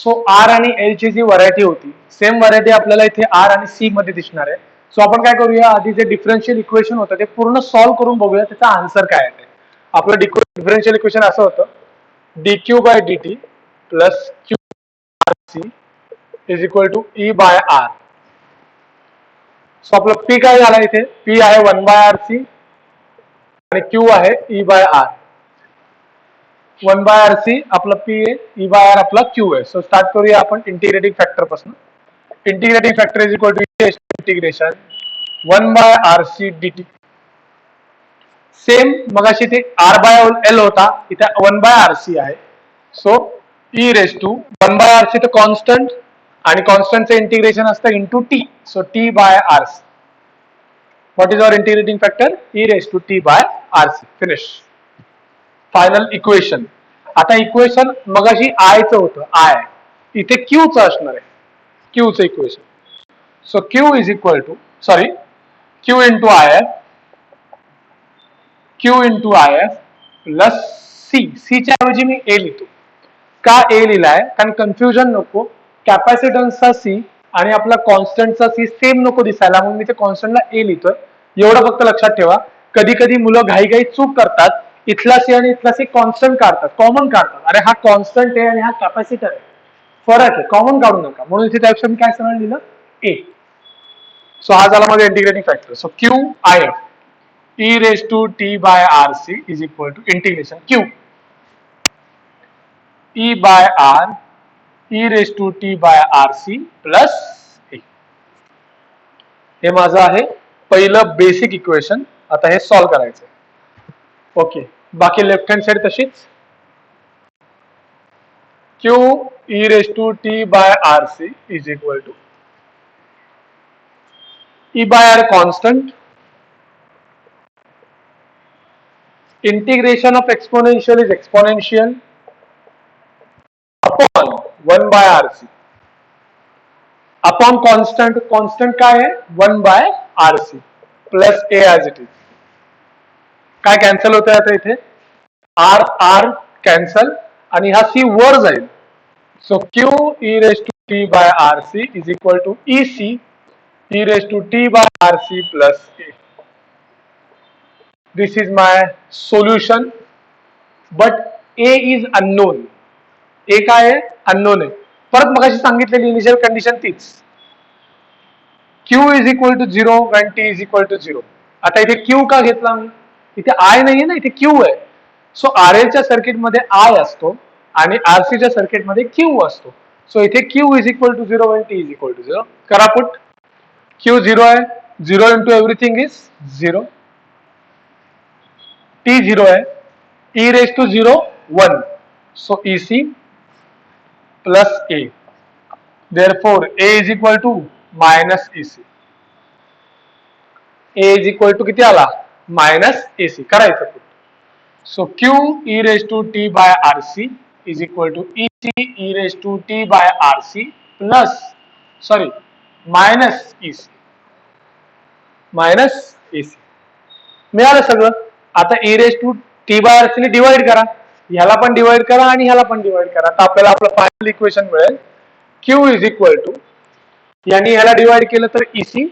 So R आणि L ची जी variety होती सेम व्हरायटी आपल्याला इथे आर आणि सी मध्ये दिसणार आहे. सो आपण काय करूया, आधी जे डिफरन्शियल इक्वेशन होतं ते पूर्ण सॉल्व्ह करून बघूया त्याचा आन्सर काय आहे. आपलं डिफरन्शियल इक्वेशन असं होतं, dq by dt plus Q R C is equal to E by R. So आपलं पी काय झालं इथे, पी आहे 1 बाय आर सी आणि क्यू आहे E by R. 1 by R C आपला पी आहे, ई बाय आर आपला क्यू आहे. सो स्टार्ट करूया आपण इंटिग्रेटिंग फॅक्टर पासून. Integrating factor is equal to integration 1 by R C D T. Same मगाशी ते आर बाय एल होता, इथे 1 बाय आर सी आहे. So E raise to 1 by R C तर कॉन्स्टंट आणि कॉन्स्टंटचं इंटिग्रेशन असतं into T. So T by R C. What is our integrating factor, E raise to T by R C. Finish. Final equation. आता equation मगाशी I च होतं, I इथे Q च असणार आहे, क्यू च equation. So Q is equal to sorry Q into I F, Q into I F plus C. C च्या ऐवजी मी ए लिहितो. का ए लिहिलाय, कारण कन्फ्युजन नको. कॅपॅसिटन्सचा सी आणि आपला कॉन्स्टंटचा सी सेम नको दिसायला, म्हणून मी ते कॉन्स्टंटला ए लिहितोय. एवढं फक्त लक्षात ठेवा. कधी कधी मुलं घाई चूक करतात, इथला सी आणि इथला सी कॉन्स्टंट काढतात, कॉमन काढतात. अरे हा कॉन्स्टंट आहे आणि हा कॅपॅसिटर आहे, फरक आहे, कॉमन काढू नका. म्हणून इथे त्यापेक्षा मी काय सरळ लिहिलं, ए. सो हा झाला माझा integrating factor. So Q I F E raise to T by R C is equal to integration Q E by R E raise to T by R C plus A. हे माझं आहे पहिलं basic equation. आता हे solve करायचं. Okay, बाकी left hand side तशीच. Q E raise to T by R C is equal to E by R constant, integration of exponential is exponential upon 1 by RC upon constant. constant काय आहे, 1 by RC plus A as it is. काय cancel होतंय आता इथे, R R cancel आणि हा C वर जाईल. So Q E raise to T by R C is equal to E C E raise to T by R C plus A. This is my solution. But A is unknown. A काय आहे, unknown आहे. परत मगाशी सांगितलेली initial condition तीच, Q is equal to 0 when T is equal to 0. आता इथे Q का घेतला मी, इथे आय नाहीये ना, इथे क्यू आहे. सो आर एल च्या सर्किट मध्ये आय असतो आणि आरसी च्या सर्किट मध्ये क्यू असतो. सो इथे Q is equal to 0 when T is equal to 0. करा पुट. क्यू 0 आहे, 0 इंटू एव्हरीथिंग इज 0. टी 0 आहे, E raise to 0 1. So E C plus A. Therefore A is equal to minus E C. A is equal to किती आला, minus A C. करायचं. So Q E raise to T by R C is equal to E C E raise to T by R C plus sorry minus E C minus A C. मिळालं सगळं. आता E raise to T by R C ने divide करा, ह्याला पण divide करा आणि ह्याला पण डिवाइड करा. तर आपल्याला आपलं फायनल इक्वेशन मिळेल क्यू इज इक्वल टू, यांनी ह्याला डिवाइड केलं तर इसी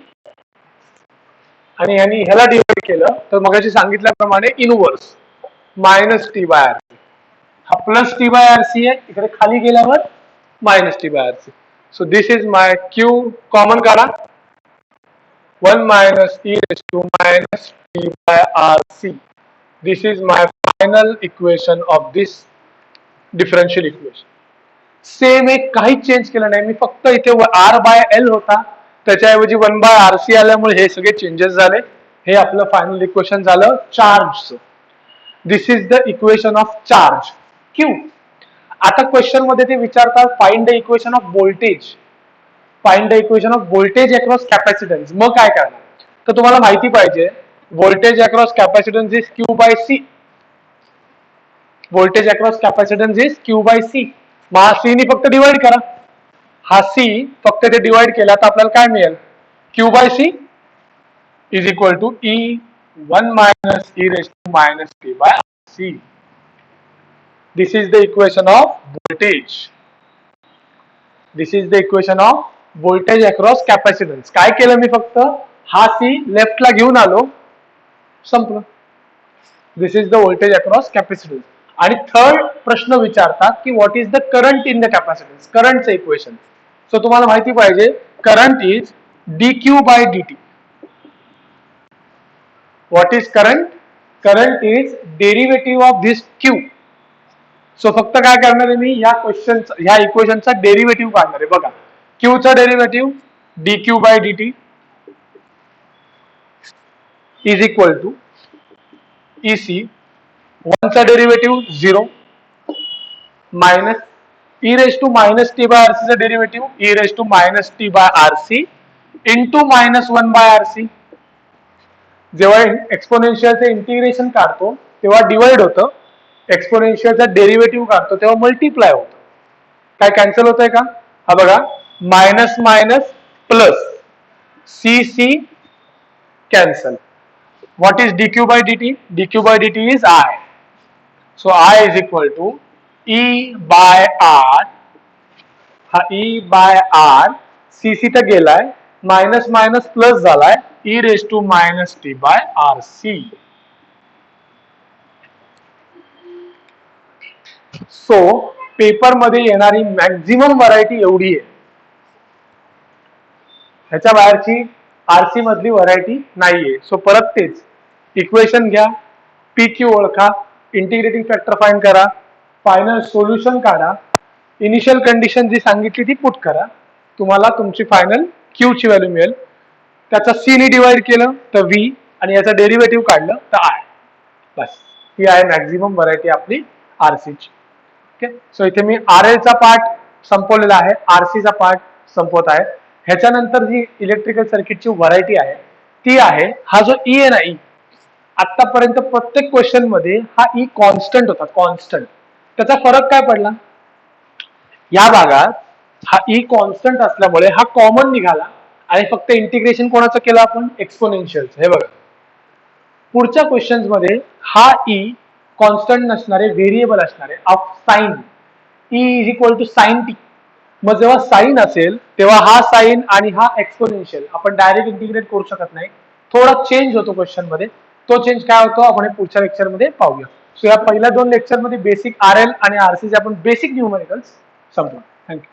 आणि यांनी ह्याला डिवाइड केलं तर मगाशी सांगितल्याप्रमाणे inverse minus T by R C. हा plus T by R C आहे, इकडे खाली गेल्यावर minus T by R C. So this is my Q. Common काढा, 1 minus e raised to minus t by rc. This is my final equation of this differential equation. Same एक काही change केलं नाही मी, फक्त इथे आर बाय एल होता त्याच्याऐवजी 1 by R C आल्यामुळे हे सगळे चेंजेस झाले. हे आपलं फायनल इक्वेशन झालं चार्जचं. This is the equation of charge Q. आता क्वेश्चन मध्ये ते विचारतात find the equation of voltage. Find the equation of voltage across capacitance. मग काय करणार, तर तुम्हाला माहिती पाहिजे voltage across capacitance is Q by C. Voltage across capacitance is Q by C. मग हा सी नी फक्त डिवाइड करा, हा सी फक्त ते डिवाइड केला तर आपल्याला काय मिळेल, Q by C is equal to E 1 minus E raise to minus T by C. This is the equation of voltage. This is the equation of voltage across capacitance. काय केलं मी फक्त हा सी लेफ्टला घेऊन आलो, संपलं. This is the voltage across capacitance. आणि third प्रश्न विचारतात की what is the current in the capacitance, करंटचं इक्वेशन. सो तुम्हाला माहिती पाहिजे current is dq by dt. What is current? Current is derivative of this q. So फक्त काय करणार आहे मी या क्वेश्चन ह्या इक्वेशनचा डेरिव्हेटिव्ह काढणार आहे. बघा q चा derivative dq by dt is equal to ec. 1 चा derivative 0 minus e raise to minus T by RC चा derivative e raise to minus T by RC into minus 1 by RC. जेव्हा एक्सपोनेन्शियलचं integration काढतो तेव्हा divide होतं, एक्सपोनेन्शियलचा derivative काढतो तेव्हा multiply होतं. काय कॅन्सल होतंय का? हा बघा minus minus plus C C cancel. What is dq by dt? dq by dt is I. So I is equal to E by R. हा E by R C C तर गेलाय, minus minus plus झालाय e raise to minus T by R C. So paper मध्ये येणारी maximum variety एवढी आहे, ह्याच्या बाहेरची आरसी मधली व्हरायटी नाहीये. सो परत तेच इक्वेशन घ्या, पी क्यू ओळखा, इंटिग्रेटिंग फॅक्टर फाइंड करा, फायनल सोल्युशन काढा, इनिशियल कंडिशन जी सांगितली ती पुट करा, तुम्हाला तुमची फायनल क्यू ची व्हॅल्यू मिळेल. त्याचा सी ने डिवाइड केलं तर व्ही आणि याचा डेरिव्हेटिव्ह काढलं तर आय. बस ही आहे मॅक्झिमम व्हरायटी आपली आरसीची. ओके. सो इथे मी आर एल चा पार्ट संपवलेला आहे, आरसी चा पार्ट संपवत आहे. ह्याच्यानंतर जी इलेक्ट्रिकल सर्किटची व्हरायटी आहे ती आहे हा जो ई आहे ना ई, आतापर्यंत प्रत्येक क्वेश्चन मध्ये हा ई कॉन्स्टंट होता, कॉन्स्टंट. त्याचा फरक काय पडला या भागात? हा ई कॉन्स्टंट असल्यामुळे हा कॉमन निघाला आणि फक्त इंटिग्रेशन कोणाचं केलं आपण? एक्सपोनेन्शियलचं. हे बघा पुढच्या क्वेश्चन्स मध्ये हा ई कॉन्स्टंट नसणारे व्हेरिएबल असणारे of sine E is equal to sine T. मग जेव्हा साइन असेल तेव्हा हा साइन आणि हा एक्सपोनेन्शियल आपण डायरेक्ट इंटिग्रेट करू शकत नाही, थोडा चेंज होतो क्वेश्चन मध्ये. तो चेंज काय होतो आपण पुढच्या लेक्चर मध्ये पाहूया. सो या पहिल्या 2 लेक्चर मध्ये बेसिक आर एल आणि आरसी चे आपण बेसिक न्यूमेरिकल्स संपवू. थँक्यू.